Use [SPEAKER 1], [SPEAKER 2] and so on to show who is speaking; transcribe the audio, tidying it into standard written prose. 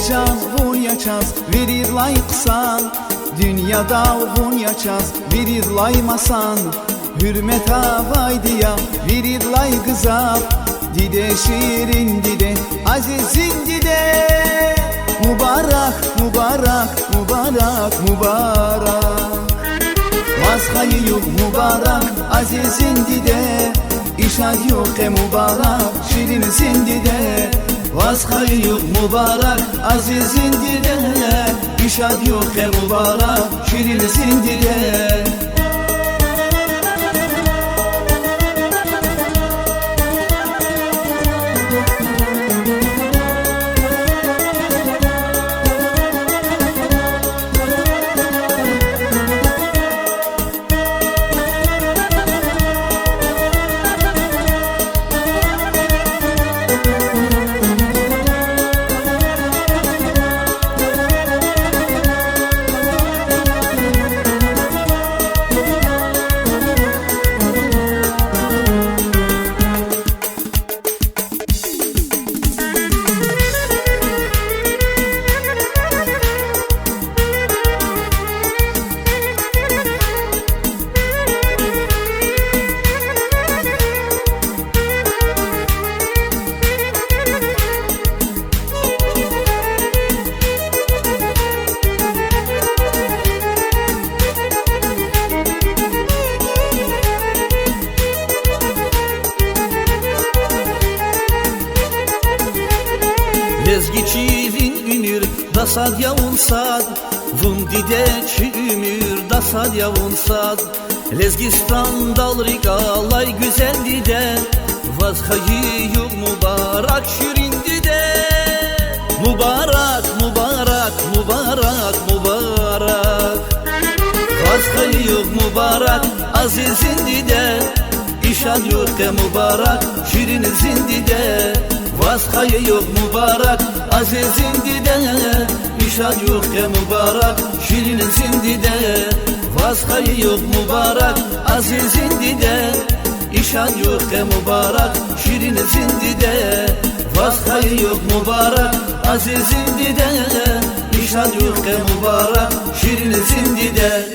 [SPEAKER 1] Can vuryaçaz, verir layıksan, dünyada vuryaçaz, verir laymasan. Hürmet havaydiya, verir laygızap, dide şirin dide, azizin dide. Mübarek, mübarek, mübarek, mübarek. Vazhayı yok mübarek, azizin dide. İşad yok mübarek, şirinsin dide. Vazhayı yok mübarek, azizin dide. İşad yok mübarek, şirinsin dide.
[SPEAKER 2] Lezgiçivin ünür da sad yavun sad, vun dide çümür da sad yavun sad. Lezgistan dal rigalay güzel dide, vazhayı yok mübarek şirin dide. Mübarek, mübarek, mübarek, mübarek. Vazhayı yok mübarek, azizin dide. İşad yok mübarek, şirinsin dide. Vazhayı yok mübarek, azizin dide. İşad yok mübarek, şirinsin dide. Vazhayı yok mübarek, azizin dide. İşad yok mübarek, şirinsin dide. Vazhayı yok mübarek, azizin dide. İşad yok mübarek, şirinsin dide.